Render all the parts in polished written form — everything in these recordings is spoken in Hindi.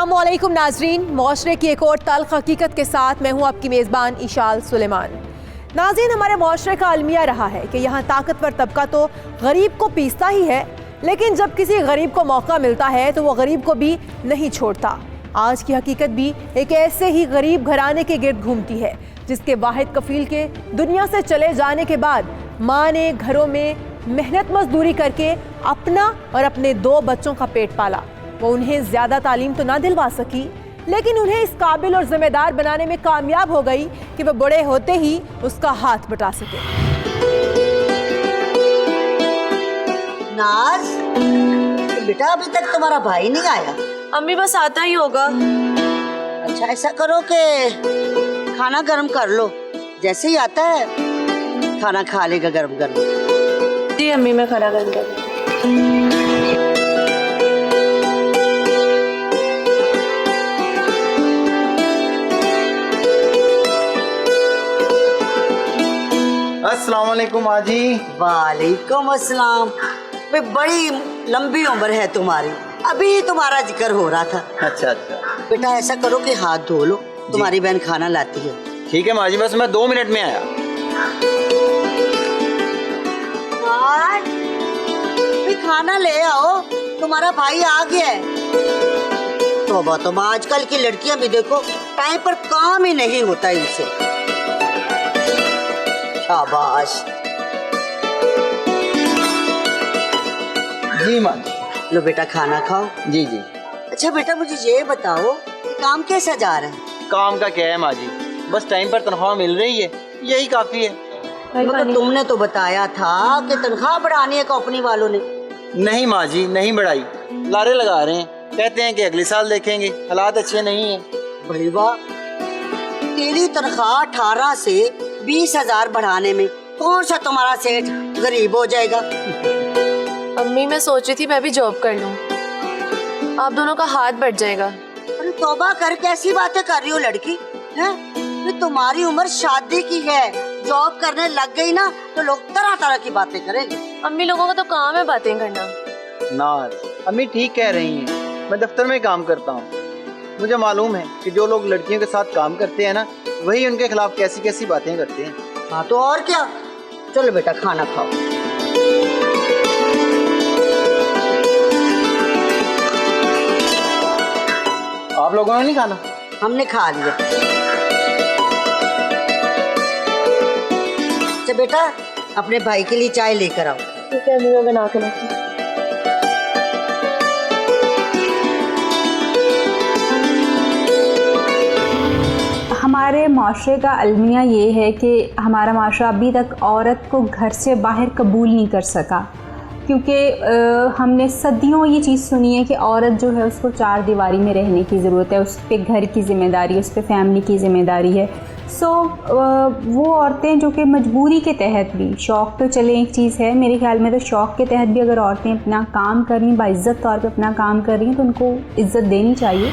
अस्सलामुअलैकुम नाजरीन, मुआशरे की एक और तल्ख हकीकत के साथ मैं हूँ आपकी मेज़बान इशाल सुलेमान। नाज़रीन, हमारे मुआशरे का अलमिया रहा है कि यहाँ ताकतवर तबका तो गरीब को पीसता ही है, लेकिन जब किसी गरीब को मौका मिलता है तो वो गरीब को भी नहीं छोड़ता। आज की हकीकत भी एक ऐसे ही गरीब घराने के गिर्द घूमती है जिसके वाहिद कफील के दुनिया से चले जाने के बाद माँ ने घरों में मेहनत मजदूरी करके अपना और अपने 2 बच्चों का पेट पाला। वो उन्हें ज़्यादा तालीम तो ना दिलवा सकी, लेकिन उन्हें इस काबिल और जिम्मेदार बनाने में कामयाब हो गई कि वह बड़े होते ही उसका हाथ बटा सके। नाज, बेटा अभी तक तुम्हारा भाई नहीं आया? अम्मी बस आता ही होगा। अच्छा, ऐसा करो कि खाना गर्म कर लो, जैसे ही आता है खाना खा लेगा गर्म गर्म। जी अम्मी, मैं खाना गर्म कर लूं। अस्सलाम वालेकुम आजी। वालेकुम अस्सलाम। बड़ी लंबी उम्र है तुम्हारी, अभी तुम्हारा जिक्र हो रहा था। अच्छा अच्छा बेटा ऐसा करो कि हाथ धो लो, तुम्हारी बहन खाना लाती है। ठीक है माँ जी, बस मैं 2 मिनट में आया। खाना ले आओ, तुम्हारा भाई आ गया है। तौबा तौबा, आजकल की लड़कियां भी देखो, टाइम पर काम ही नहीं होता इनसे। शाबाश। जी माँ जी। लो बेटा खाना खाओ। जी जी। अच्छा बेटा, मुझे ये बताओ कि काम कैसा जा रहा है? काम का क्या है माँ जी, बस टाइम पर तनख्वाह मिल रही है, यही काफी है। मगर तुमने तो बताया था कि तनख्वाह बढ़ानी है कंपनी वालों ने। नहीं माँ जी, नहीं बढ़ाई, लारे लगा रहे हैं, कहते हैं कि अगले साल देखेंगे, हालात अच्छे नहीं है। भाई वाह, तेरी तनख्वाह 18 से 20,000 बढ़ाने में कौन सा तुम्हारा सेठ गरीब हो जाएगा? अम्मी मैं सोच रही थी मैं भी जॉब कर लूं, आप दोनों का हाथ बढ़ जाएगा। अरे तौबा कर, कैसी बातें कर रही हो लड़की हैं? तुम्हारी उम्र शादी की है, जॉब करने लग गई ना तो लोग तरह तरह की बातें करेंगे। अम्मी लोगों का तो काम है बातें करना। नाज, अम्मी ठीक कह रही हैं, मैं दफ्तर में काम करता हूँ, मुझे मालूम है कि जो लोग लड़कियों के साथ काम करते हैं ना, वही उनके खिलाफ कैसी कैसी बातें करते हैं। हाँ तो और क्या, चलो बेटा खाना खाओ। आप लोगों ने नहीं खाना? हमने खा लिया। अच्छा बेटा, अपने भाई के लिए चाय लेकर आओ। ठीक है अम्मी, मैं बना के लाती हूँ। हमारे माशरे का अलमिया ये है कि हमारा माशरा अभी तक औरत को घर से बाहर कबूल नहीं कर सका, क्योंकि हमने सदियों ये चीज़ सुनी है कि औरत जो है उसको 4 दीवारी में रहने की ज़रूरत है, उस पर घर की ज़िम्मेदारी, उस पर फैमिली की ज़िम्मेदारी है। वो औरतें जो कि मजबूरी के तहत भी, शौक़ तो चले एक चीज़ है, मेरे ख्याल में तो शौक़ के तहत भी अगर औरतें अपना काम कर रही हैं, बाइज़्ज़त तौर पे अपना काम कर रही हैं, तो उनको इज़्ज़त देनी चाहिए।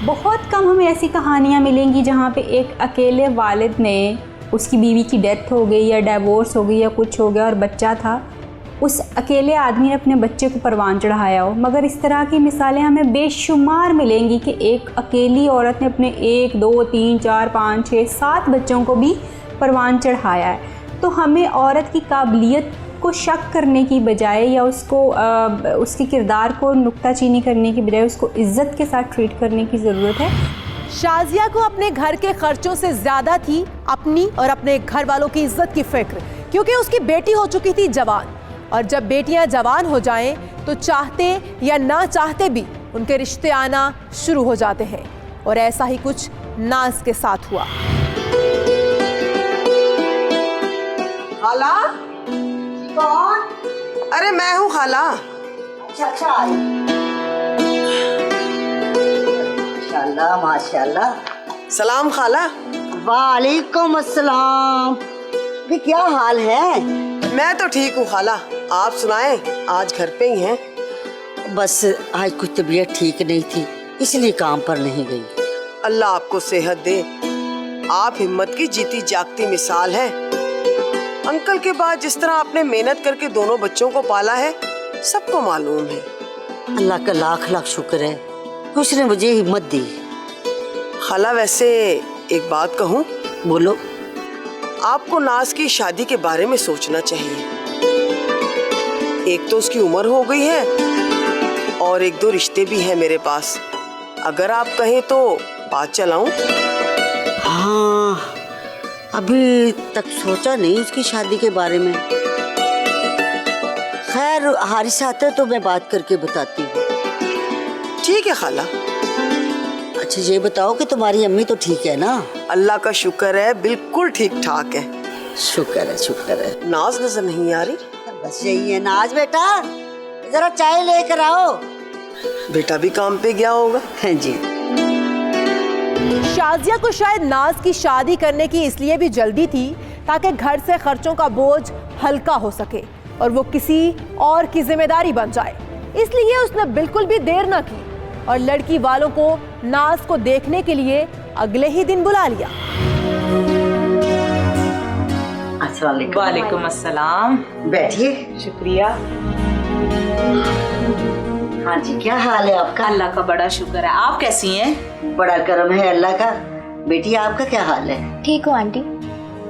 बहुत कम हमें ऐसी कहानियाँ मिलेंगी जहाँ पे एक अकेले वालिद ने, उसकी बीवी की डेथ हो गई या डिवोर्स हो गई या कुछ हो गया और बच्चा था, उस अकेले आदमी ने अपने बच्चे को परवान चढ़ाया हो। मगर इस तरह की मिसालें हमें बेशुमार मिलेंगी कि एक अकेली औरत ने अपने 1, 2, 3, 4, 5, 6, 7 बच्चों को भी परवान चढ़ाया है। तो हमें औरत की काबिलियत को शक करने की बजाय या उसके किरदार को नुक्ताचीनी करने की बजाय उसको इज़्ज़त के साथ ट्रीट करने की ज़रूरत है। शाजिया को अपने घर के खर्चों से ज़्यादा थी अपनी और अपने घर वालों की इज्जत की फिक्र, क्योंकि उसकी बेटी हो चुकी थी जवान, और जब बेटियां जवान हो जाएं तो चाहते या ना चाहते भी उनके रिश्ते आना शुरू हो जाते हैं, और ऐसा ही कुछ नाज के साथ हुआ। खाला? कौन? अरे मैं हूँ खाला। अच्छा अच्छा आई। माशाल्लाह माशाल्लाह। सलाम खाला। वालेकुम अस्सलाम। भी क्या हाल है? मैं तो ठीक हूँ खाला, आप सुनाएं, आज घर पे ही हैं? बस आज कुछ तबीयत ठीक नहीं थी, इसलिए काम पर नहीं गई। अल्लाह आपको सेहत दे, आप हिम्मत की जीती जागती मिसाल है। अंकल के बाद जिस तरह आपने मेहनत करके दोनों बच्चों को पाला है, सबको मालूम है। अल्लाह का लाख लाख शुक्र है कि उसने मुझे हिम्मत दी। खाला वैसे एक बात कहूँ, बोलो। आपको नाज की शादी के बारे में सोचना चाहिए। एक तो उसकी उम्र हो गई है और एक दो रिश्ते भी हैं मेरे पास। अगर आप कहें तो बात चलाऊं? हाँ, अभी तक सोचा नहीं उसकी शादी के बारे में। खैर हारिस आता है तो मैं बात करके बताती हूँ। ठीक है खाला। अच्छा ये बताओ कि तुम्हारी अम्मी तो ठीक है ना? अल्लाह का शुक्र है, बिल्कुल ठीक ठाक है। शुक्र है, शुक्र है। नाज नजर नहीं आ रही? बस यही है। नाज बेटा, जरा चाय लेकर आओ। बेटा भी काम पे गया होगा। हाँ जी। शाजिया को शायद नाज की शादी करने की इसलिए भी जल्दी थी ताकि घर से खर्चों का बोझ हल्का हो सके और वो किसी और की जिम्मेदारी बन जाए। इसलिए उसने बिल्कुल भी देर न की और लड़की वालों को नाज को देखने के लिए अगले ही दिन बुला लिया। वालेकुम अस्सलाम। बैठिए। शुक्रिया। हाँ जी, क्या हाल है आपका? अल्लाह का बड़ा शुक्र है। आप कैसी हैं? बड़ा करम है अल्लाह का। बेटी आपका क्या हाल है? ठीक हूँ आंटी।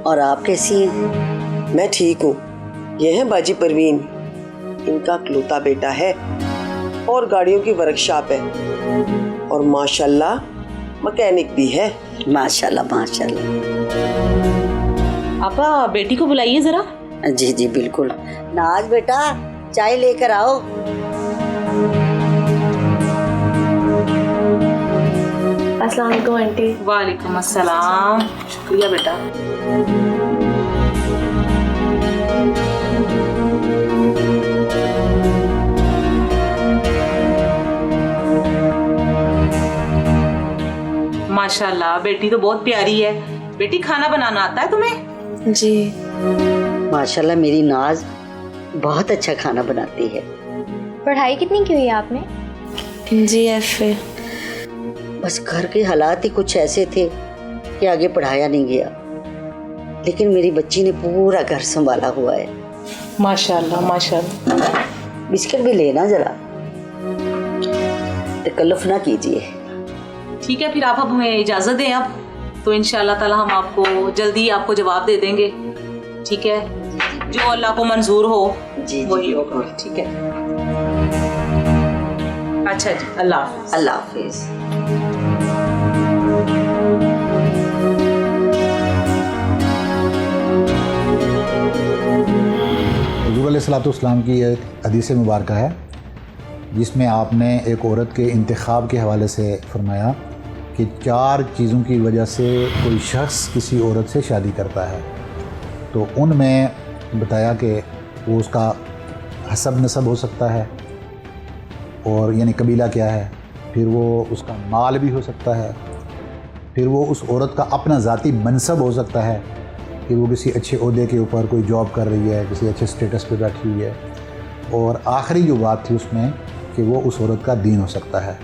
और आप कैसी हैं? मैं ठीक हूँ। ये है बाजी परवीन, इनका इकलौता बेटा है और गाड़ियों की वर्कशॉप है और माशाल्लाह मैकेनिक भी है। माशाल्लाह माशाल्लाह। आपा बेटी को बुलाइए जरा। जी जी बिल्कुल। नाज बेटा, चाय लेकर आओ। अस्सलाम वालेकुम आंटी। वालेकुम अस्सलाम। शुक्रिया बेटा। माशाल्लाह बेटी तो बहुत प्यारी है। बेटी खाना बनाना आता है तुम्हें? जी। माशाल्लाह मेरी नाज बहुत अच्छा खाना बनाती है। पढ़ाई कितनी की हुई है आपने? जी FA। बस घर के हालात ही कुछ ऐसे थे कि आगे पढ़ाया नहीं गया, लेकिन मेरी बच्ची ने पूरा घर संभाला हुआ है। माशाल्लाह माशाल्लाह। बिस्किट भी लेना जरा, तकल्लुफ ना कीजिए। ठीक है, फिर आप अब हमें इजाज़त दें। अब तो इंशाल्लाह ताला हम आपको जल्दी आपको जवाब दे देंगे। ठीक है, जो अल्लाह को मंजूर हो जी वही होगा। ठीक है, अच्छा जी, अल्लाह हाफ़िज़। अल्लाह हाफिज। हुज़ूर अलैहिस्सलाम की एक हदीस मुबारक है जिसमें आपने एक औरत के इंतखाब के हवाले से फरमाया कि 4 चीज़ों की वजह से कोई शख्स किसी औरत से शादी करता है। तो उनमें बताया कि वो उसका हसब नसब हो सकता है, और यानी कबीला क्या है, फिर वो उसका माल भी हो सकता है, फिर वो उस औरत का अपना ज़ाती मनसब हो सकता है कि वो किसी अच्छे ओहदे के ऊपर कोई जॉब कर रही है, किसी अच्छे स्टेटस पे बैठी हुई है, और आखिरी जो बात थी उसमें कि वो उस औरत का दीन हो सकता है।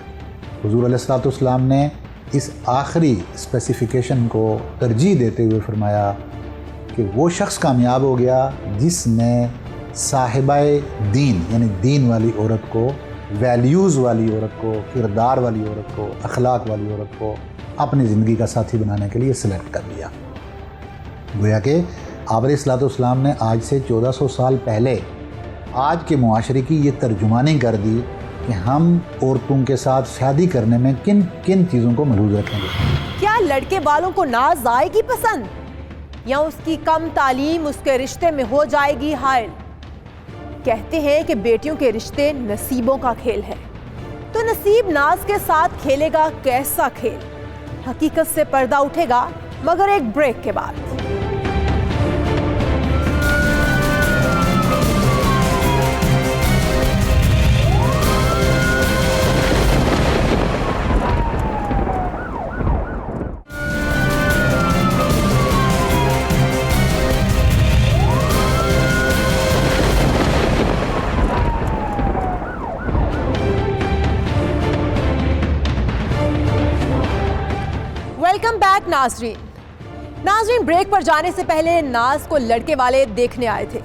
हुज़ूर अलैहिस्सलाम ने इस आखिरी स्पेसिफ़िकेशन को तरजीह देते हुए फरमाया कि वो शख्स कामयाब हो गया जिसने साहिबाए दीन यानी दीन वाली औरत को, वैल्यूज़ वाली औरत को, किरदार वाली औरत को, अखलाक वाली औरत को अपनी ज़िंदगी का साथी बनाने के लिए सिलेक्ट कर लिया। गोया कि आप अलैहिस्सलाम ने आज से 1400 साल पहले आज के मुआशरे की ये तर्जुमानी कर दी कि हम औरतों के साथ शादी करने में किन किन चीज़ों को महफूज रखेंगे। क्या लड़के वालों को नाज आएगी पसंद, या उसकी कम तालीम उसके रिश्ते में हो जाएगी हायल? कहते हैं कि बेटियों के रिश्ते नसीबों का खेल है, तो नसीब नाज के साथ खेलेगा कैसा खेल? हकीकत से पर्दा उठेगा, मगर एक ब्रेक के बाद। वेलकम बैक नाजरीन, ब्रेक पर जाने से पहले नाज को लड़के वाले देखने आए थे,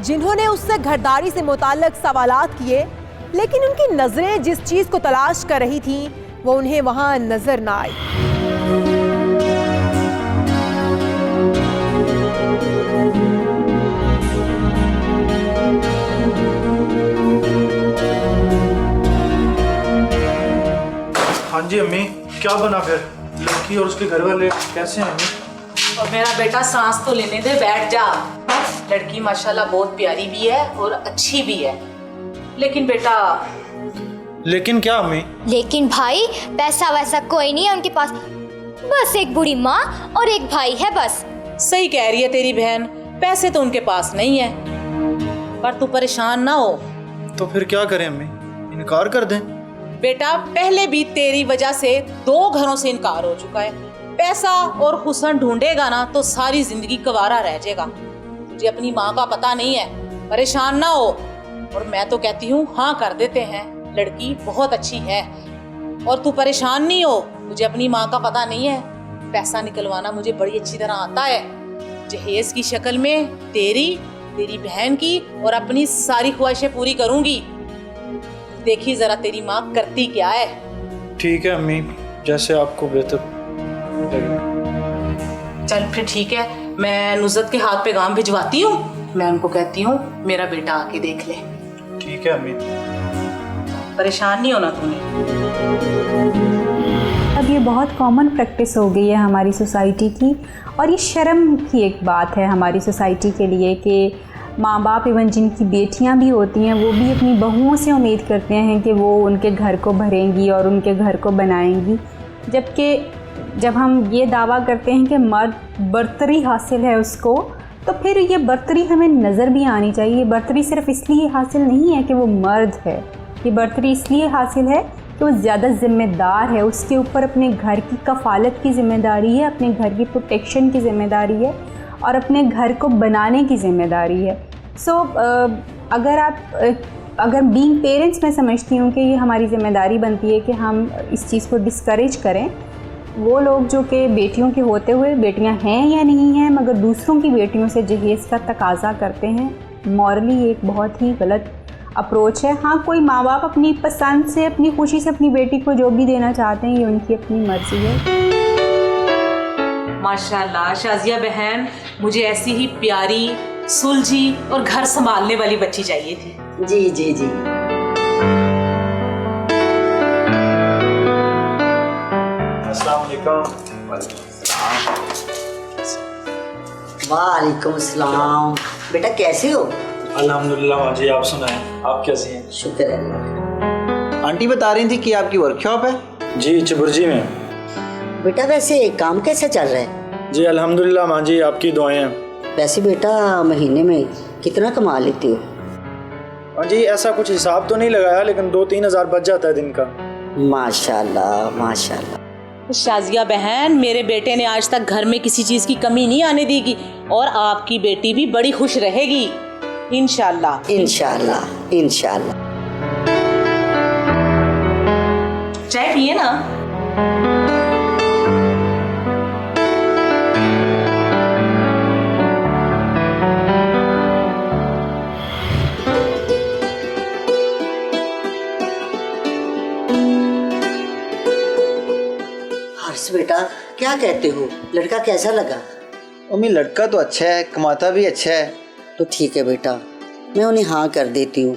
जिन्होंने उससे घरदारी से मुताल्लिक सवालात किए, लेकिन उनकी नजरें जिस चीज को तलाश कर रही थी वो उन्हें वहाँ नजर ना आई। हाँ जी अम्मी, क्या बना फिर? लड़की और उसके घर वाले कैसे हैं अम्मी? और मेरा बेटा सांस तो लेने दे, बैठ जा। लड़की माशाल्लाह बहुत प्यारी भी है और अच्छी भी है, लेकिन बेटा। लेकिन क्या अम्मी? लेकिन भाई पैसा वैसा कोई नहीं है उनके पास, बस एक बूढ़ी माँ और एक भाई है बस। सही कह रही है तेरी बहन, पैसे तो उनके पास नहीं है, पर तू परेशान ना हो। तो फिर क्या करें अम्मी? इनकार कर दें? बेटा पहले भी तेरी वजह से 2 घरों से इनकार हो चुका है। पैसा और हुस्न ढूंढेगा ना तो सारी जिंदगी गवारा रह जाएगा। तुझे अपनी माँ का पता नहीं है, परेशान ना हो। और मैं तो कहती हूँ हाँ कर देते हैं, लड़की बहुत अच्छी है। और तू परेशान नहीं हो, मुझे अपनी माँ का पता नहीं है, पैसा निकलवाना मुझे बड़ी अच्छी तरह आता है। जहेज की शक्ल में तेरी बहन की और अपनी सारी ख्वाहिशें पूरी करूंगी। देखी जरा तेरी माँ करती क्या है। ठीक है अम्मी, जैसे आपको बेहतर लगे। चल फिर ठीक है, मैं नुसरत के हाथ पैगाम भिजवाती हूँ। मैं उनको कहती हूँ मेरा बेटा आके देख ले। ठीक है अम्मी। परेशान नहीं होना तूने। अब ये बहुत कॉमन प्रैक्टिस हो गई है हमारी सोसाइटी की, और ये शर्म की एक बात है हमारी सोसाइटी के लिए कि माँ बाप एवं जिनकी बेटियाँ भी होती हैं वो भी अपनी बहुओं से उम्मीद करते हैं कि वो उनके घर को भरेंगी और उनके घर को बनाएंगी। जबकि जब हम ये दावा करते हैं कि मर्द बर्तरी हासिल है उसको, तो फिर ये बर्तरी हमें नज़र भी आनी चाहिए। बर्तरी सिर्फ इसलिए हासिल नहीं है कि वो मर्द है, ये बर्तरी इसलिए हासिल है कि वो ज़्यादा ज़िम्मेदार है, उसके ऊपर अपने घर की कफ़ालत की ज़िम्मेदारी है, अपने घर की प्रोटेक्शन की ज़िम्मेदारी है और अपने घर को बनाने की ज़िम्मेदारी है। अगर बीइंग पेरेंट्स मैं समझती हूँ कि ये हमारी ज़िम्मेदारी बनती है कि हम इस चीज़ को डिस्करेज करें। वो लोग जो कि बेटियों के होते हुए, बेटियाँ हैं या नहीं हैं, मगर दूसरों की बेटियों से जहेज़ का तकाजा करते हैं, मॉरली एक बहुत ही गलत अप्रोच है। हाँ, कोई माँ बाप अपनी पसंद से, अपनी खुशी से अपनी बेटी को जो भी देना चाहते हैं, ये उनकी अपनी मर्ज़ी है। माशाल्लाह शाजिया बहन, मुझे ऐसी ही प्यारी, सुलझी और घर संभालने वाली बच्ची चाहिए थी। जी जी जी। अस्सलाम वालेकुम। वालेकुम अस्सलाम। बेटा कैसे हो? अल्हम्दुलिल्लाह माँ जी, आप सुनाएं, आप कैसी हैं? शुक्र है अल्लाह का। आंटी बता रही थी कि आपकी वर्कशॉप है। जी, चिबुर्जी में। बेटा वैसे काम कैसा चल रहा है? जी अल्हम्दुलिल्लाह माँ जी, आपकी दुआएं हैं। वैसे बेटा महीने में कितना कमा लेते हो? हाँ जी, ऐसा कुछ हिसाब तो नहीं लगाया, लेकिन 2-3 हज़ार बच जाता है दिन का। माशाल्लाह माशाल्लाह। शाजिया बहन, मेरे बेटे ने आज तक घर में किसी चीज़ की कमी नहीं आने देगी और आपकी बेटी भी बड़ी खुश रहेगी इंशाल्लाह। इंशाल्लाह इंशाल्लाह। चाय पिए ना। हर्ष बेटा क्या कहते हो, लड़का कैसा लगा? मम्मी लड़का तो अच्छा है, कमाता भी अच्छा है। तो ठीक है बेटा, मैं उन्हें हाँ कर देती हूँ।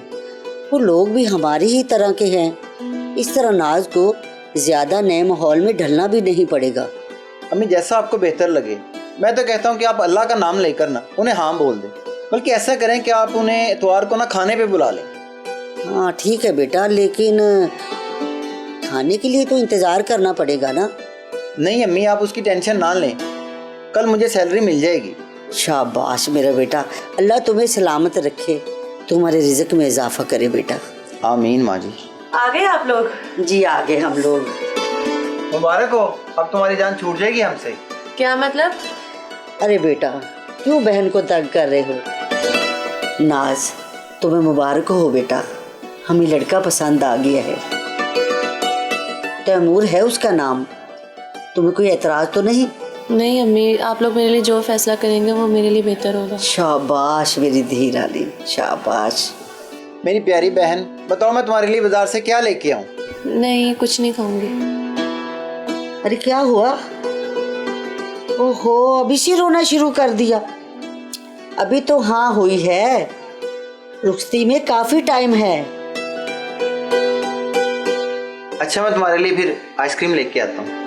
वो लोग भी हमारी ही तरह के हैं। इस तरह नाज को ज़्यादा नए माहौल में ढलना भी नहीं पड़ेगा। अम्मी जैसा आपको बेहतर लगे। मैं तो कहता हूँ कि आप अल्लाह का नाम लेकर ना उन्हें हाँ बोल दें, बल्कि ऐसा करें कि आप उन्हें इतवार को ना खाने पे बुला लें। हाँ ठीक है बेटा, लेकिन खाने के लिए तो इंतज़ार करना पड़ेगा ना। नहीं अम्मी, आप उसकी टेंशन ना लें, कल मुझे सैलरी मिल जाएगी। शाबाश मेरा बेटा, अल्लाह तुम्हें सलामत रखे, तुम्हारे रिज़्क में इजाफा करे बेटा। आमीन माँ जी। आ गए आप लोग? जी आ गए हम लोग। मुबारक हो, अब तुम्हारी जान छूट जाएगी हमसे। क्या मतलब? अरे बेटा क्यों बहन को तंग कर रहे हो? नाज तुम्हें मुबारक हो बेटा, हमें लड़का पसंद आ गया है। तैमूर है उसका नाम, तुम्हें कोई एतराज़ तो नहीं? नहीं अम्मी, आप लोग मेरे लिए जो फैसला करेंगे वो मेरे लिए बेहतर होगा। शाबाश मेरी धी रानी, शाबाश। मेरी प्यारी बहन, बताओ मैं तुम्हारे लिए बाजार से क्या लेके आऊँ? नहीं, कुछ नहीं खाऊंगी। अरे क्या हुआ? ओहो, अभी से रोना शुरू कर दिया। अभी तो हाँ हुई है, रुखसती में काफी टाइम है। अच्छा, मैं तुम्हारे लिए फिर आइसक्रीम लेके आता हूँ।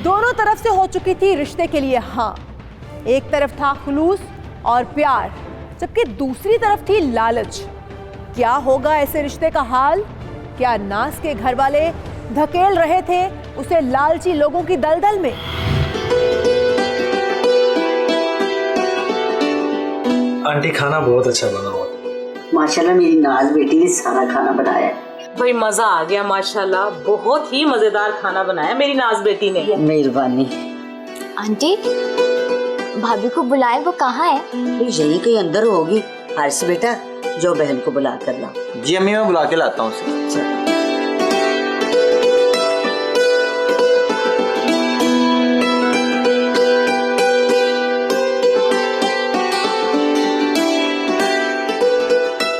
दोनों तरफ से हो चुकी थी रिश्ते के लिए हाँ। एक तरफ था खुलूस और प्यार, जबकि दूसरी तरफ थी लालच। क्या होगा ऐसे रिश्ते का हाल? क्या नाज के घर वाले धकेल रहे थे उसे लालची लोगों की दलदल में? आंटी खाना बहुत अच्छा बना हुआ। माशाल्लाह मेरी नाज बेटी ने सारा खाना बनाया है। भाई मजा आ गया माशाल्लाह, बहुत ही मजेदार खाना बनाया मेरी नाज बेटी ने। मेहरबानी। आंटी, भाभी को बुलाए, वो कहाँ है? यही कहीं अंदर होगी। हारिस बेटा, जो बहन को बुला कर लाओ। जी अम्मी, मैं बुला के लाता हूँ उसे।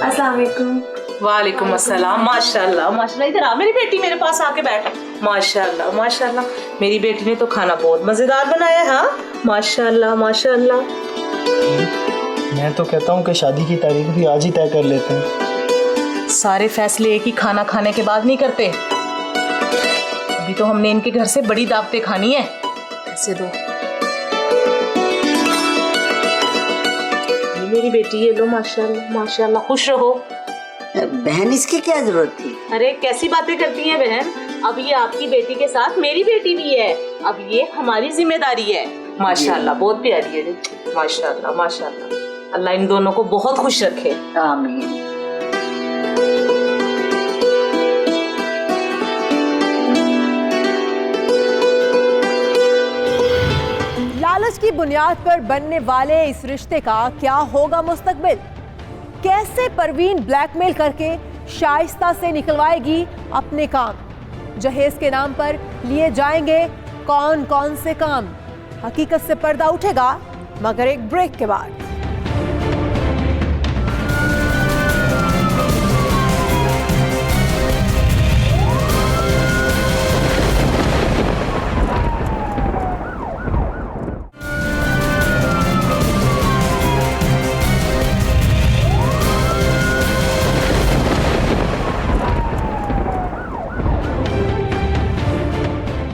अस्सलाम वालेकुम। वालेकुम अस्सलाम। माशाल्लाह माशाल्लाह, इधर आ मेरी बेटी, मेरे पास आके बैठ। माशाल्लाह माशाल्लाह, मेरी बेटी ने तो खाना बहुत मजेदार बनाया है। हाँ माशाल्लाह माशाल्लाह। मैं तो कहता हूँ कि शादी की तारीख भी आज ही तय कर लेते हैं। सारे फैसले एक ही खाना खाने के बाद नहीं करते। अभी तो हमने इनके घर से बड़ी दावतें खानी है। ऐसे दो ये मेरी बेटी, ये लो। माशाल्लाह माशाल्लाह, खुश रहो। बहन, इसकी क्या जरूरत थी? अरे कैसी बातें करती है बहन, अब ये आपकी बेटी के साथ मेरी बेटी भी है, अब ये हमारी जिम्मेदारी है। माशाल्लाह बहुत प्यारी है। माशाल्लाह माशाल्लाह, अल्लाह इन दोनों को बहुत खुश रखे। आमीन। लालच की बुनियाद पर बनने वाले इस रिश्ते का क्या होगा मुस्तकबिल? कैसे परवीन ब्लैकमेल करके शाइस्ता से निकलवाएगी अपने काम? जहेज के नाम पर लिए जाएंगे कौन कौन से काम? हकीकत से पर्दा उठेगा, मगर एक ब्रेक के बाद।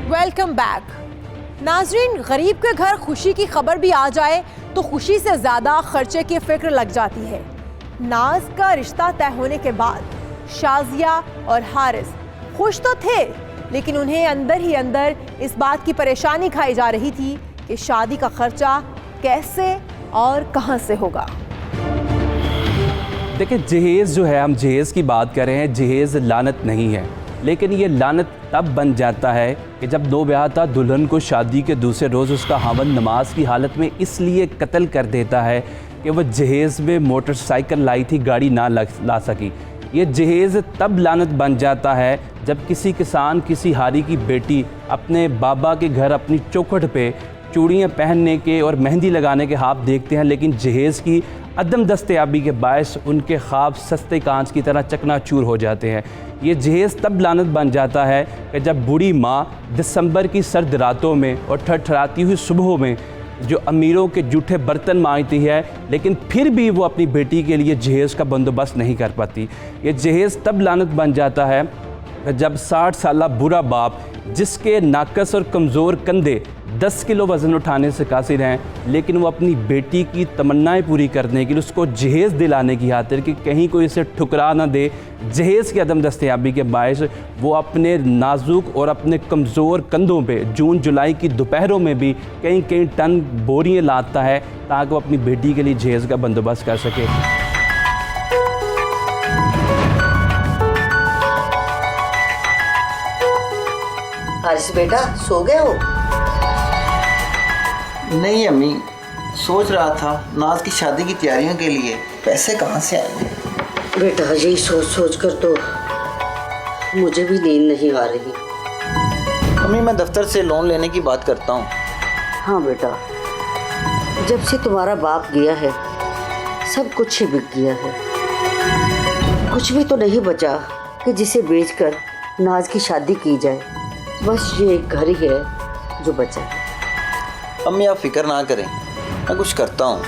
Welcome back. नाजरीन, गरीब के घर खुशी की खबर भी आ जाए तो खुशी से ज्यादा खर्चे की फिक्र लग जाती है। नाज का रिश्ता तय होने के बाद शाजिया और हारिस खुश तो थे, लेकिन उन्हें अंदर ही अंदर इस बात की परेशानी खाई जा रही थी कि शादी का खर्चा कैसे और कहां से होगा। देखिए, जहेज़ जो है, हम जहेज़ की बात कर रहे हैं। जहेज़ लानत नहीं है, लेकिन ये लानत तब बन जाता है कि जब नौब्याहता दुल्हन को शादी के दूसरे रोज़ उसका हावंद नमाज की हालत में इसलिए कत्ल कर देता है कि वह जहेज़ में मोटरसाइकिल लाई थी, गाड़ी ना ला सकी। ये जहेज़ तब लानत बन जाता है जब किसी किसान, किसी हारी की बेटी अपने बाबा के घर अपनी चौखट पे चूड़ियाँ पहनने के और मेहंदी लगाने के ख्वाब देखते हैं, लेकिन जहेज़ की अदम दस्तयाबी के बायस उनके ख्वाब सस्ते कांच की तरह चकनाचूर हो जाते हैं। ये जहेज़ तब लानत बन जाता है कि जब बूढ़ी माँ दिसंबर की सर्द रातों में और ठठराती हुई सुबहों में जो अमीरों के जूठे बर्तन मांगती है, लेकिन फिर भी वो अपनी बेटी के लिए जहेज़ का बंदोबस्त नहीं कर पाती। ये जहेज़ तब लानत बन जाता है जब 60 साला बुरा बाप, जिसके नाकस और कमज़ोर कंधे 10 किलो वज़न उठाने से कासिर हैं, लेकिन वो अपनी बेटी की तमन्नाएं पूरी करने के लिए, उसको जहेज़ दिलाने की खातिर कि कहीं कोई इसे ठुकरा ना दे, जहेज़ की अदम दस्तयाबी के बायस वो अपने नाजुक और अपने कमज़ोर कंधों पे जून जुलाई की दोपहरों में भी कई कई टन बोरियां लाता है ताकि वो अपनी बेटी के लिए जहेज़ का बंदोबस्त कर सके। हारिस बेटा, सो गए हो? नहीं अम्मी, सोच रहा था नाज की शादी की तैयारियों के लिए पैसे कहाँ से आएंगे। बेटा, यही सोच सोच कर तो मुझे भी नींद नहीं आ रही। अम्मी, मैं दफ्तर से लोन लेने की बात करता हूँ। हाँ बेटा, जब से तुम्हारा बाप गया है सब कुछ ही बिक गया है। कुछ भी तो नहीं बचा कि जिसे बेचकर नाज की शादी की जाए। बस ये एक घर ही है जो बचा है। अम्मी आप फिक्र ना करें, मैं कुछ करता हूँ।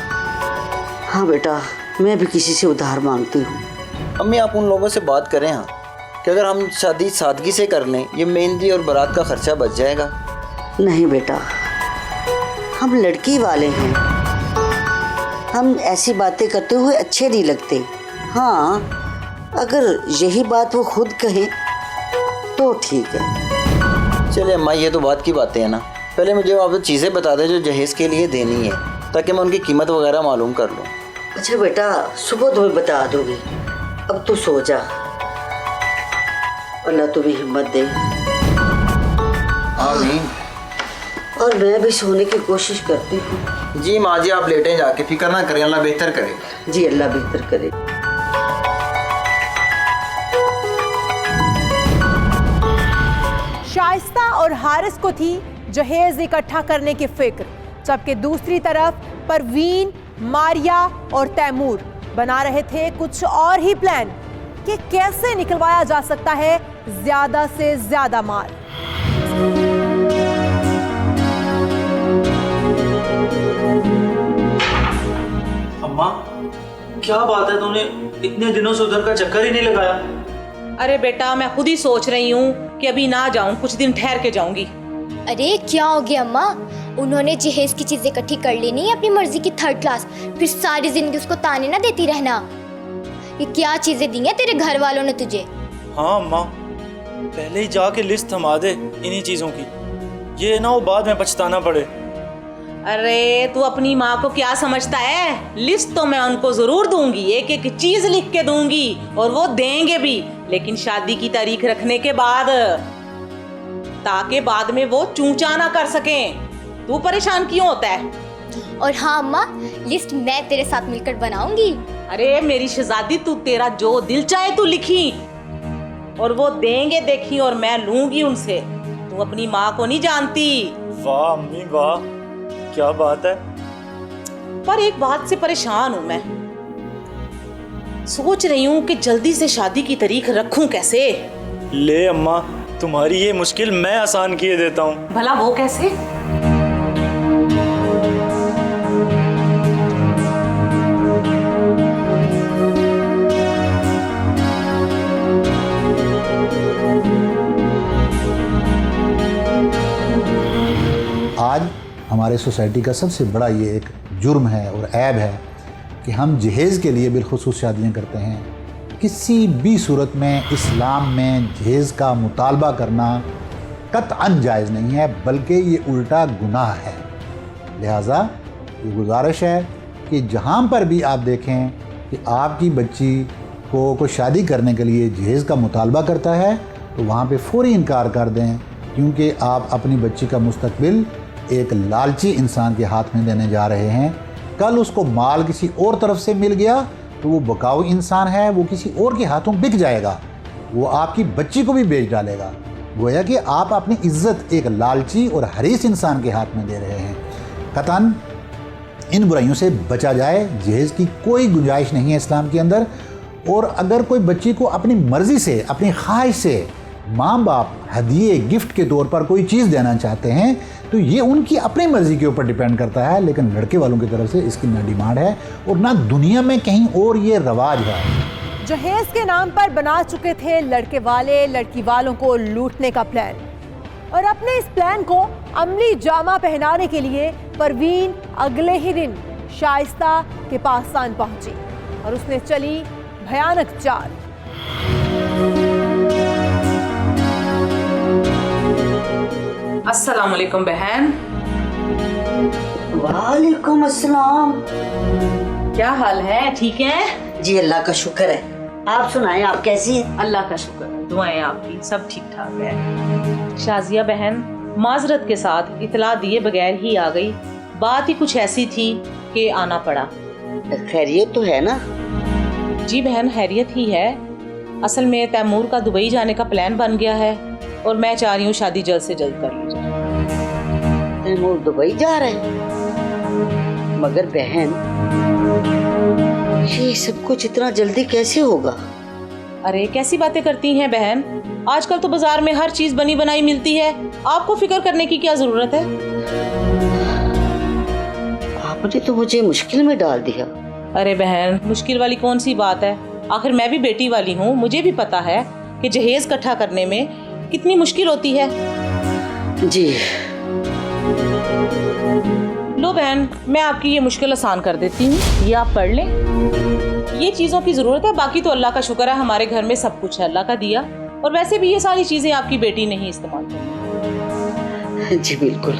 हाँ बेटा, मैं भी किसी से उधार मांगती हूँ। अम्मी आप उन लोगों से बात करें हाँ कि अगर हम शादी सादगी से कर लें, ये मेहंदी और बारात का खर्चा बच जाएगा। नहीं बेटा, हम लड़की वाले हैं, हम ऐसी बातें करते हुए अच्छे नहीं लगते। हाँ, अगर यही बात वो खुद कहें तो ठीक है। चले अम्मा, ये तो बात की बातें हैं ना। पहले मुझे आप चीज़ें बता दें जो जहेज़ के लिए देनी है, ताकि मैं उनकी कीमत वगैरह मालूम कर लूँ। अच्छा बेटा, सुबह तुम्हें बता दूंगी। अब तू सो जा, अल्लाह तुम्हें हिम्मत दे। आमीन। और मैं भी सोने की कोशिश करती हूँ। जी माँ जी, आप लेटें जाके, फिक्र ना करें, अल्लाह बेहतर करेगा। जी अल्लाह बेहतर करे। शाइस्ता और हारिस को थी जहेज इकट्ठा करने की फिक्र, जबकि दूसरी तरफ परवीन, मारिया और तैमूर बना रहे थे कुछ और ही प्लान कि कैसे निकलवाया जा सकता है ज्यादा से ज्यादा माल। अम्मा क्या बात है, तूने इतने दिनों से उधर का चक्कर ही नहीं लगाया? अरे बेटा, मैं खुद ही सोच रही हूँ कि अभी ना जाऊँ, कुछ दिन ठहर के जाऊंगी। अरे क्या हो गया अम्मा, उन्होंने जहेज की चीजें इकट्ठी कर लेनी है अपनी मर्जी की 3rd क्लास, फिर सारी जिंदगी उसको ताने ना देती रहना। ये क्या चीजें दी हैं तेरे घर वालों ने तुझे? हाँ अम्मा, पहले ही जाके लिस्ट थमा दे इन्हीं चीजों की, ये ना वो बाद में पछताना पड़े। अरे तू अपनी माँ को क्या समझता है? लिस्ट तो मैं उनको जरूर दूंगी, एक एक चीज लिख के दूंगी और वो देंगे भी, लेकिन शादी की तारीख रखने के बाद, ताकि बाद में वो चूचा ना कर सकें। तू परेशान क्यों होता है? और हाँ अम्मा, लिस्ट मैं तेरे साथ मिलकर बनाऊंगी। अरे मेरी शहजादी, तू तेरा जो दिल चाहे तू लिखी और वो देंगे देखी, और मैं लूंगी उनसे। तू अपनी माँ को नहीं जानती। वाह अम्मी वाह, क्या बात है। पर एक बात से परेशान हूं मैं, सोच रही हूँ कि जल्दी से शादी की तारीख रखूं कैसे। ले अम्मा, तुम्हारी ये मुश्किल मैं आसान किए देता हूँ। भला वो कैसे? आज हमारे सोसाइटी का सबसे बड़ा ये एक जुर्म है और ऐब है कि हम जहेज़ के लिए बिलखुसूस शादियाँ करते हैं। किसी भी सूरत में इस्लाम में जहेज़ का मुतालबा करना कतअन जायज़ नहीं है, बल्कि ये उल्टा गुनाह है। लिहाजा ये गुजारिश है कि जहाँ पर भी आप देखें कि आपकी बच्ची को कोई शादी करने के लिए जहेज़ का मुतालबा करता है, तो वहाँ पे फ़ौरी इनकार कर दें, क्योंकि आप अपनी बच्ची का मुस्तकबिल एक लालची इंसान के हाथ में देने जा रहे हैं। कल उसको माल किसी और तरफ से मिल गया तो वो बकाऊ इंसान है, वो किसी और के हाथों बिक जाएगा, वो आपकी बच्ची को भी बेच डालेगा। गोया कि आप अपनी इज्जत एक लालची और हरीस इंसान के हाथ में दे रहे हैं। कतन इन बुराइयों से बचा जाए। जहेज़ की कोई गुंजाइश नहीं है इस्लाम के अंदर। और अगर कोई बच्ची को अपनी मर्ज़ी से, अपनी ख्वाहिश से माँ बाप हदिये गिफ्ट के तौर पर कोई चीज़ देना चाहते हैं, तो ये उनकी अपनी मर्ज़ी के ऊपर डिपेंड करता है, लेकिन लड़के वालों की तरफ से इसकी ना डिमांड है और ना दुनिया में कहीं और ये रवाज है। जहेज के नाम पर बना चुके थे लड़के वाले लड़की वालों को लूटने का प्लान, और अपने इस प्लान को अमली जामा पहनाने के लिए परवीन अगले ही दिन शाइस्ता के पास पहुंची और उसने चली भयानक चाल। अस्सलाम वालेकुम बहन। वालेकुम अस्सलाम। क्या हाल है? ठीक है जी अल्लाह का शुक्र है। आप सुनाएं, आप कैसी हैं? अल्लाह का शुक्र, दुआएं आपकी, सब ठीक ठाक है। शाजिया बहन माजरत के साथ इतला दिए बगैर ही आ गई। बात ही कुछ ऐसी थी कि आना पड़ा। खैरियत तो है ना? जी बहन, खैरियत ही है। असल में तैमूर का दुबई जाने का प्लान बन गया है और मैं चाह रही हूँ शादी जल्द से जल्द कर ली जाए। तैमूर दुबई जा रहे हैं? मगर बहन, ये सब कुछ इतना जल्दी कैसे होगा? अरे कैसी बातें करती हैं बहन, आजकल तो बाजार में हर चीज बनी बनाई मिलती है, आपको फिक्र करने की क्या जरूरत है। आपने तो मुझे मुश्किल में डाल दिया। अरे बहन, मुश्किल वाली कौन सी बात है, आखिर मैं भी बेटी वाली हूँ, मुझे भी पता है कि जहेज इकट्ठा करने में कितनी मुश्किल होती है। जी लो बहन, मैं आपकी ये मुश्किल आसान कर देती हूँ, ये आप पढ़ लें। ये चीज़ों की ज़रूरत है, बाकी तो अल्लाह का शुक्र है हमारे घर में सब कुछ है अल्लाह का दिया, और वैसे भी ये सारी चीज़ें आपकी बेटी ने ही इस्तेमाल की। जी बिल्कुल।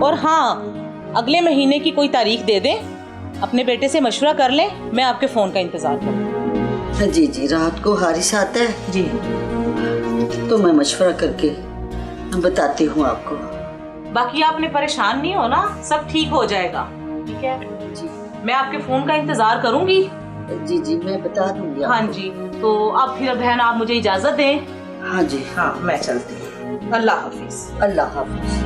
और हाँ, अगले महीने की कोई तारीख दे दें, अपने बेटे से मशवरा कर लें, मैं आपके फ़ोन का इंतज़ार करूँ। जी जी, रात को हारिस आता है जी, तो मैं मशवरा करके बताती हूँ आपको। बाकी आपने परेशान नहीं होना, सब ठीक हो जाएगा, ठीक है जी। मैं आपके फ़ोन का इंतज़ार करूँगी। जी जी, मैं बता दूंगी। हाँ जी, तो अब फिर बहन आप मुझे इजाज़त दें। हाँ जी, हाँ, मैं चलती हूँ, अल्लाह हाफिज़। अल्लाह हाफिज।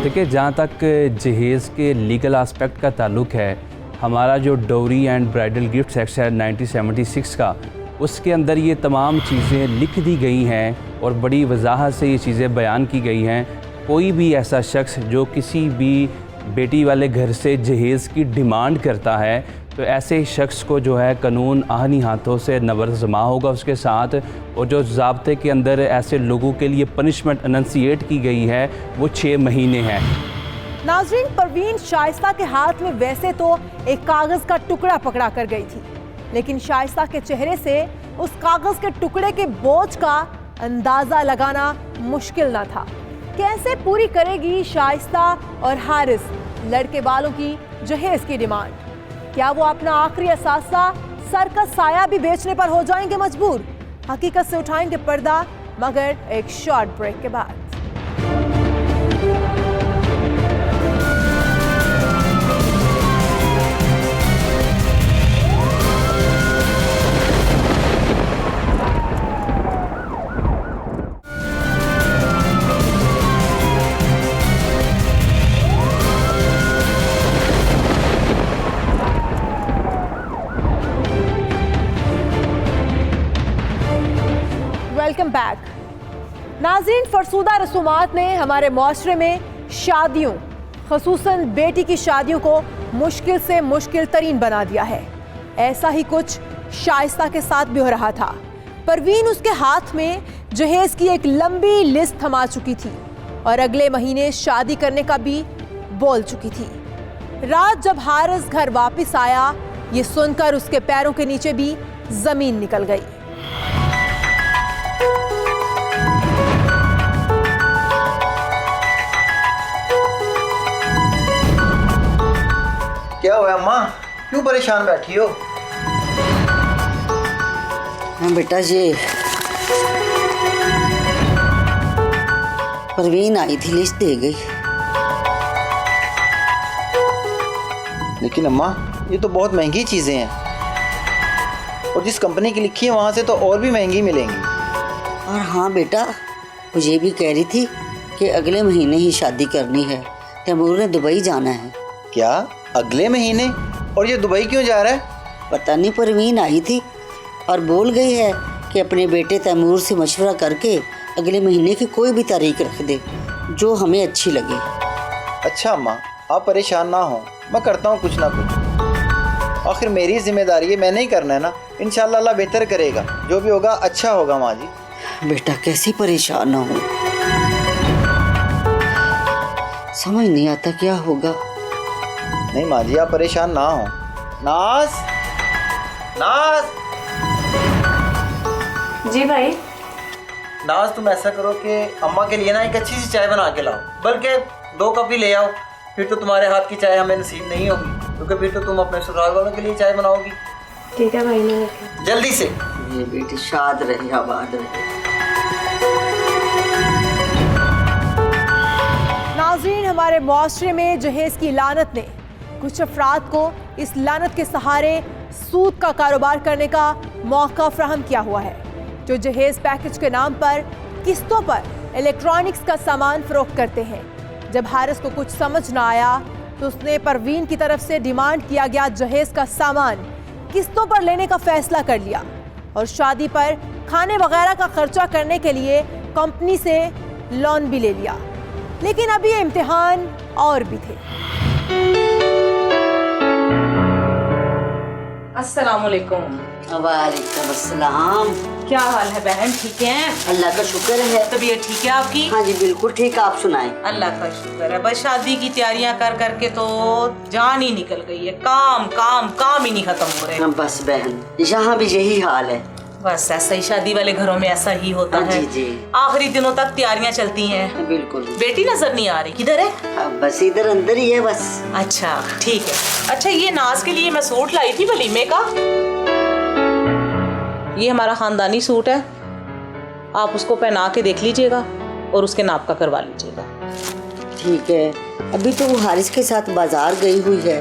देखिए, जहाँ तक जहेज़ के लीगल आस्पेक्ट का ताल्लुक़ है, हमारा जो डोरी एंड ब्राइडल गिफ्ट एक्ट है 1976 का, उसके अंदर ये तमाम चीज़ें लिख दी गई हैं और बड़ी वजाहत से ये चीज़ें बयान की गई हैं। कोई भी ऐसा शख्स जो किसी भी बेटी वाले घर से जहेज़ की डिमांड करता है, तो ऐसे शख्स को जो है कानून आहनी हाथों से नवरज़मा होगा उसके साथ, और जो ज़ाब्ते के अंदर ऐसे लोगों के लिए पनिशमेंट अनंसिएट की गई है वो 6 महीने है। नाज़रीन, परवीन शाइस्ता के हाथ में वैसे तो एक कागज़ का टुकड़ा पकड़ा कर गई थी, लेकिन शाइस्ता के चेहरे से उस कागज़ के टुकड़े के बोझ का अंदाज़ा लगाना मुश्किल न था। कैसे पूरी करेगी शाइस्ता और हारिस लड़के वालों की जहेज़ की डिमांड? क्या वो अपना आखिरी असासा सर का साया भी बेचने पर हो जाएंगे मजबूर? हकीकत से उठाएंगे पर्दा, मगर एक शॉर्ट ब्रेक के बाद। Welcome back. नाज़रीन, फरसूदा रसूमात ने हमारे माशरे में शादियों, ख़ुसूसन बेटी की शादियों को मुश्किल से मुश्किल तरीन बना दिया है। ऐसा ही कुछ शाइस्ता के साथ भी हो रहा था। परवीन उसके हाथ में जहेज़ की एक लंबी लिस्ट थमा चुकी थी और अगले महीने शादी करने का भी बोल चुकी थी। रात जब हारिस घर वापस आया, ये सुनकर उसके पैरों के नीचे भी ज़मीन निकल गई। क्या हुआ अम्मा, क्यों परेशान बैठी हो? हाँ बेटा, ये परवीन आई थी, लिस्ट दे गई। लेकिन अम्मा, ये तो बहुत महंगी चीज़ें हैं, और जिस कंपनी की लिखी है वहाँ से तो और भी महंगी मिलेंगी। और हाँ बेटा, वो ये भी कह रही थी कि अगले महीने ही शादी करनी है, तैमूर ने दुबई जाना है। क्या अगले महीने? और ये दुबई क्यों जा रहा है? पता नहीं, परवीन आई थी और बोल गई है कि अपने बेटे तैमूर से मशवरा करके अगले महीने की कोई भी तारीख रख दे जो हमें अच्छी लगे। अच्छा अम्मा, आप परेशान ना हो, मैं करता हूँ कुछ ना कुछ। आखिर मेरी जिम्मेदारी है, मैंने ही करना है ना। इंशाल्लाह अल्लाह बेहतर करेगा, जो भी होगा अच्छा होगा। माँ जी बेटा, कैसी परेशान ना हो, समझ नहीं आता क्या होगा। नहीं माँ जी, आप परेशान ना हो। नाज, नाज। जी भाई। नाज, तुम ऐसा करो कि अम्मा के लिए ना एक अच्छी सी चाय बना के लाओ, बल्कि 2 कप ही ले आओ। फिर तो तुम्हारे हाथ की चाय हमें नसीब नहीं होगी, क्योंकि फिर तो तुम अपने ससुराल वालों के लिए चाय बनाओगी। ठीक है भाई, मैं जल्दी से। ये बेटी शाद रहे, आबाद रहे। नाज़रीन, हमारे मुआशरे में जहेज़ की लानत ने कुछ अफराद को इस लानत के सहारे सूद का कारोबार करने का मौका फ्राहम किया हुआ है, जो जहेज़ पैकेज के नाम पर किस्तों पर इलेक्ट्रॉनिक्स का सामान फरोख्त करते हैं। जब हारिस को कुछ समझ ना आया तो उसने परवीन की तरफ से डिमांड किया गया जहेज़ का सामान किस्तों पर लेने का फैसला कर लिया और शादी पर खाने वगैरह का खर्चा करने के लिए कंपनी से लोन भी ले लिया। लेकिन अभी ये इम्तिहान और भी थे। अस्सलाम वालेकुम। वालेकुम अस्सलाम। क्या हाल है बहन, ठीक हैं? अल्लाह का शुक्र है। तबीयत ठीक है आपकी? हाँ जी बिल्कुल ठीक, आप सुनाएं। अल्लाह का शुक्र है। बस शादी की तैयारियां कर करके तो जान ही निकल गई है, काम काम काम ही नहीं खत्म हो रहे। हाँ, बस बहन यहाँ भी यही हाल है। बस ऐसा ही, शादी वाले घरों में ऐसा ही होता है। जी जी। आखिरी दिनों तक तैयारियां चलती हैं। बिल्कुल। बेटी नजर नहीं आ रही, किधर है? बस इधर अंदर ही है बस। अच्छा ठीक है। अच्छा, ये नाज के लिए मैं सूट लाई थी वलीमे का, ये हमारा खानदानी सूट है, आप उसको पहना के देख लीजिएगा और उसके नाप का करवा लीजिएगा। ठीक है, अभी तो वो हारिस के साथ बाजार गई हुई है,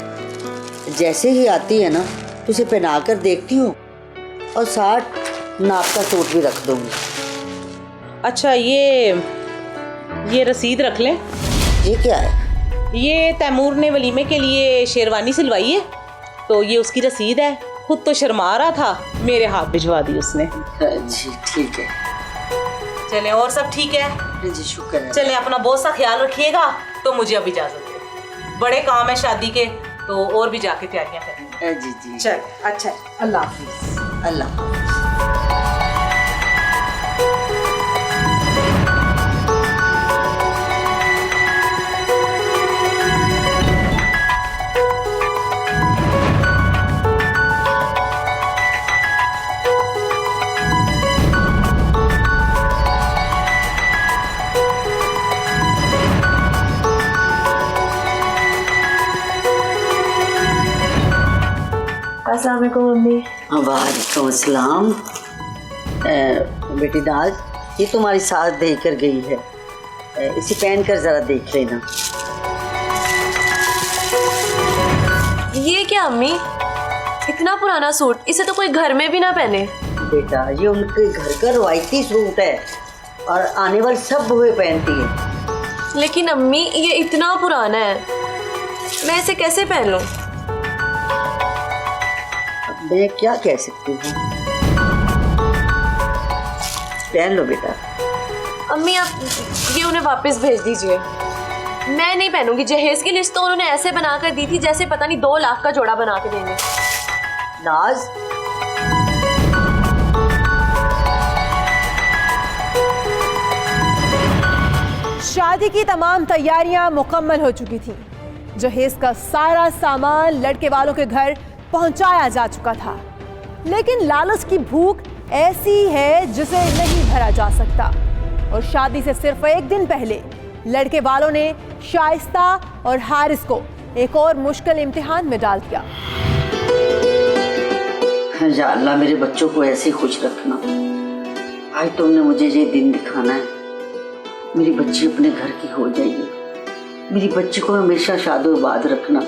जैसे ही आती है ना तो उसे पहना कर देखती हूँ और 60 नाप का सूट भी रख दूंगी। अच्छा, ये रसीद रख लें। ये क्या है? ये तैमूर ने वलीमे के लिए शेरवानी सिलवाई है, तो ये उसकी रसीद है। खुद तो शर्मा रहा था, मेरे हाथ भिजवा दी उसने। जी ठीक है। चले, और सब ठीक है? जी शुक्र है। चले, अपना बहुत सा ख्याल रखिएगा। तो मुझे अब इजाजत दे, बड़े काम है शादी के, तो और भी जाके तैयारियां करेंगे। जी जी। चल, अच्छा, अल्लाह हाफिज। अल्लाह। अस्सलाम वालेकुम मम्मी। वालेकुम अस्सलाम। बेटी नाज, ये तुम्हारी सास दे कर गई है, इसे पहन कर जरा देख लेना। ये क्या अम्मी, इतना पुराना सूट, इसे तो कोई घर में भी ना पहने। बेटा, ये उनके घर का रवायती सूट है और आने वाले सब बुए पहनती है। लेकिन अम्मी, ये इतना पुराना है, मैं इसे कैसे पहन लूं? मैं क्या कह सकती हूँ, पहन लो बेटा। अम्मी, आप ये उन्हें वापस भेज दीजिए, मैं नहीं पहनूंगी। जहेज की लिस्ट तो उन्होंने ऐसे बना कर दी थी जैसे पता नहीं 2 लाख का जोड़ा बना के देंगे। नाज, शादी की तमाम तैयारियां मुकम्मल हो चुकी थी। जहेज का सारा सामान लड़के वालों के घर पहुंचाया जा चुका था, लेकिन लालच की भूख ऐसी है जिसे नहीं भरा जा सकता। और शादी से सिर्फ एक दिन पहले लड़के वालों ने शाइस्ता और हारिस को एक और मुश्किल इम्तिहान में डाल दिया। या अल्लाह, मेरे बच्चों को ऐसे खुश रखना। आज तुमने मुझे ये दिन दिखाना है, मेरी बच्ची अपने घर की हो जाएगी, मेरी बच्ची को हमेशा शादोबाद रखना।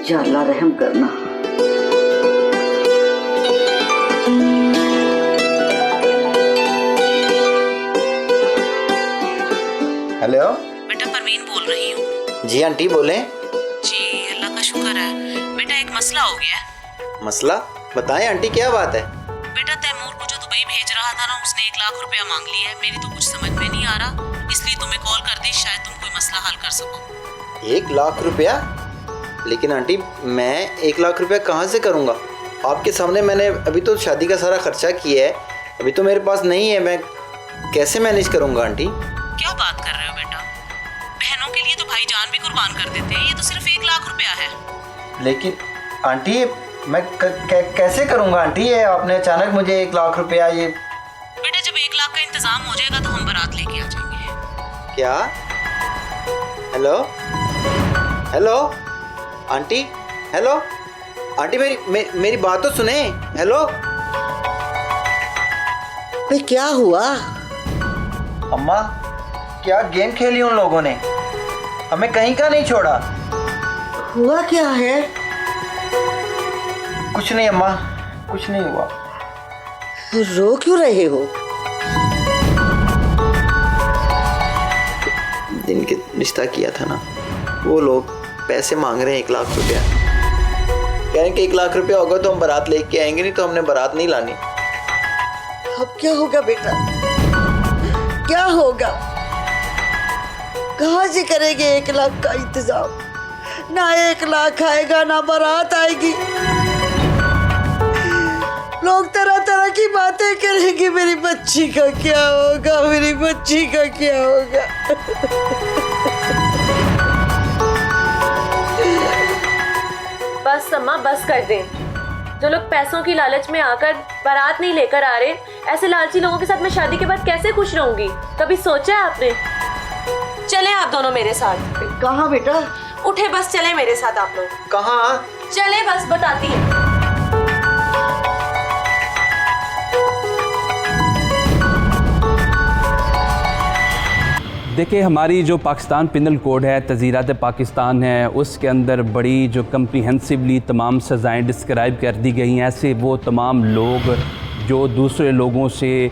या अल्लाह रहम करना। हेलो बेटा, परवीन बोल रही हूँ। जी आंटी बोलें। जी, अल्लाह का शुक्र है। बेटा, एक मसला हो गया है। मसला बताएं आंटी, क्या बात है? बेटा, तैमूर को जो दुबई भेज रहा था ना, उसने 1 लाख रुपया मांग लिया है। मेरी तो कुछ समझ में नहीं आ रहा, इसलिए तुम्हें कॉल कर दी, शायद तुम कोई मसला हल कर सको। 1 लाख रुपया? लेकिन आंटी, मैं 1 लाख रुपया कहाँ से करूँगा? आपके सामने मैंने अभी तो शादी का सारा खर्चा किया है, अभी तो मेरे पास नहीं है, मैं कैसे मैनेज करूँगा आंटी? क्या बात कर रहे हो बेटा, बहनों के लिए तो भाई जान भी कुर्बान कर देते हैं, ये तो सिर्फ 1 लाख रुपया है। लेकिन आंटी, मैं कैसे करूँगा आंटी? ये आपने अचानक मुझे 1 लाख रुपया ये। बेटा, जब 1 लाख का इंतजाम हो जाएगा तो हम बारात लेके आ जाएंगे। क्या? Hello hello aunty, hello aunty, मेरी बात तो सुने। हेलो। भाई क्या हुआ? अम्मा, क्या गेम खेली उन लोगों ने, हमें कहीं का नहीं छोड़ा। हुआ क्या है? कुछ नहीं अम्मा, कुछ नहीं हुआ। रो क्यों रहे हो? जिनके रिश्ता किया था ना, वो लोग पैसे मांग रहे हैं 1 लाख रुपया। कह रहे हैं कि 1 लाख रुपया होगा तो हम बारात लेके आएंगे, नहीं तो हमने बारात नहीं लानी। अब क्या होगा बेटा, क्या होगा? कहाँ से करेंगे 1 लाख का इंतजाम? ना 1 लाख आएगा ना बारात आएगी। लोग तरह तरह की बातें करेंगे। मेरी बच्ची का क्या होगा, मेरी बच्ची का क्या होगा? बस अम्मा, बस कर दें। जो लोग पैसों की लालच में आकर बारात नहीं लेकर आ रहे, ऐसे लालची लोगों के साथ मैं शादी के बाद कैसे खुश रहूंगी? कभी सोचा है आपने? चले आप दोनों मेरे साथ। कहाँ बेटा? उठे, बस चले मेरे साथ आप लोग। कहाँ? चले, बस बताती हूँ। देखिए, हमारी जो पाकिस्तान पिनल कोड है, तज़ीरात पाकिस्तान है, उसके अंदर बड़ी जो कम्प्रीहेंसिवली तमाम सज़ाएँ डिस्क्राइब कर दी गई हैं। ऐसे वो तमाम लोग जो दूसरे लोगों से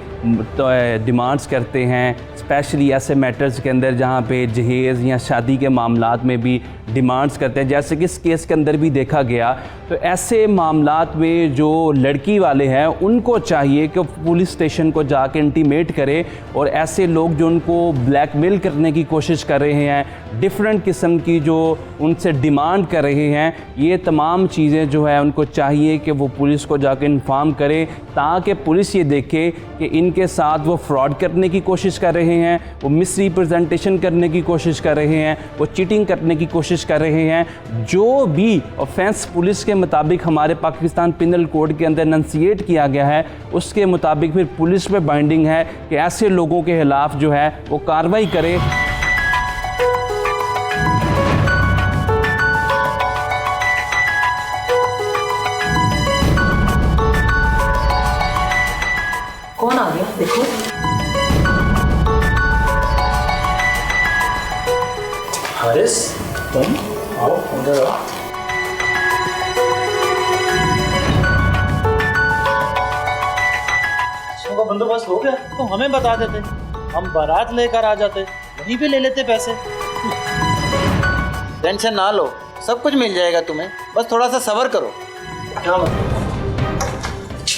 डिमांड्स करते हैं, स्पेशली ऐसे मैटर्स के अंदर जहाँ पे जहेज़ या शादी के मामलात में भी डिमांड्स करते हैं, जैसे कि इस केस के अंदर भी देखा गया। तो ऐसे मामलात में जो लड़की वाले हैं उनको चाहिए कि पुलिस स्टेशन को जाके इंटीमेट करें, और ऐसे लोग जो उनको ब्लैकमेल करने की कोशिश कर रहे हैं, डिफरेंट किस्म की जो उनसे डिमांड कर रहे हैं, ये तमाम चीज़ें जो है उनको चाहिए कि वो पुलिस को जाके इन्फॉर्म करें, ताकि पुलिस ये देखे कि इनके साथ वो फ्रॉड करने की कोशिश कर रहे हैं, वो मिसरिप्रेजेंटेशन करने की कोशिश कर रहे हैं, वो चीटिंग करने की कोशिश कर रहे हैं। जो भी ऑफेंस पुलिस के मुताबिक हमारे पाकिस्तान पिनल कोड के अंदर एनंसिएट किया गया है, उसके मुताबिक फिर पुलिस पे बाइंडिंग है कि ऐसे लोगों के खिलाफ जो है वो कार्रवाई करे। कौन आ गया देखो। हारिस, तुम आओ, अंदर आओ। इसका बंदोबस्त हो गया तो हमें बता देते, हम बारात लेकर आ जाते, वहीं पे ले लेते पैसे। टेंशन ना लो, सब कुछ मिल जाएगा तुम्हें, बस थोड़ा सा सब्र करो। क्या मतलब?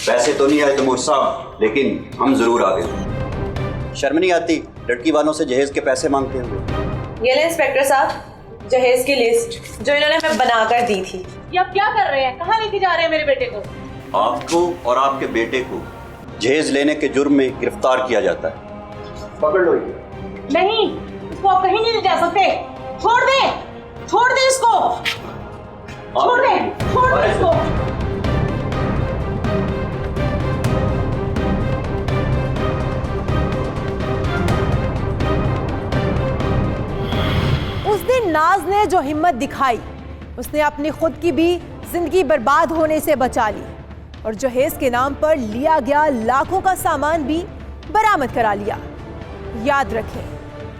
पैसे तो नहीं आए तैमूर साहब, लेकिन हम जरूर आ गए। शर्म नहीं आती लड़की वालों से जहेज के पैसे मांगते हुए? ये ले इंस्पेक्टर साहब, जहेज की लिस्ट जो इन्होंने हमें बनाकर दी थी। ये आप क्या कर रहे हैं? कहाँ लेके जा रहे हैं मेरे बेटे को? आपको और आपके बेटे को जहेज लेने के जुर्म में गिरफ्तार किया जाता है। पकड़ लो। नहीं, इसको आप कहीं नहीं ले जा सकते। छोड़ दे, छोड़ दे इसको, छोड़ दे, छोड़ दे इसको। उस दिन नाज ने जो हिम्मत दिखाई, उसने अपनी खुद की भी जिंदगी बर्बाद होने से बचा ली, और जहेज के नाम पर लिया गया लाखों का सामान भी बरामद करा लिया। याद रखें,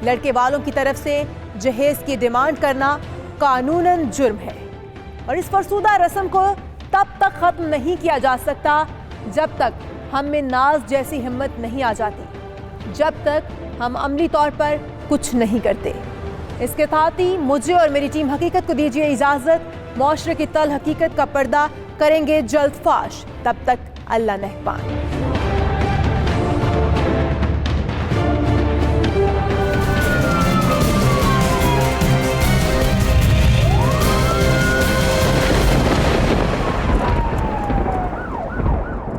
लड़के वालों की तरफ से जहेज की डिमांड करना कानूनन जुर्म है, और इस फरसूदा रस्म को तब तक खत्म नहीं किया जा सकता जब तक हम में नाज जैसी हिम्मत नहीं आ जाती, जब तक हम अमली तौर पर कुछ नहीं करते। इसके साथ ही मुझे और मेरी टीम हकीकत को दीजिए इजाज़त। मौशरे की तल हकीकत का पर्दा करेंगे जल्द फाश। तब तक अल्लाह नेहबान।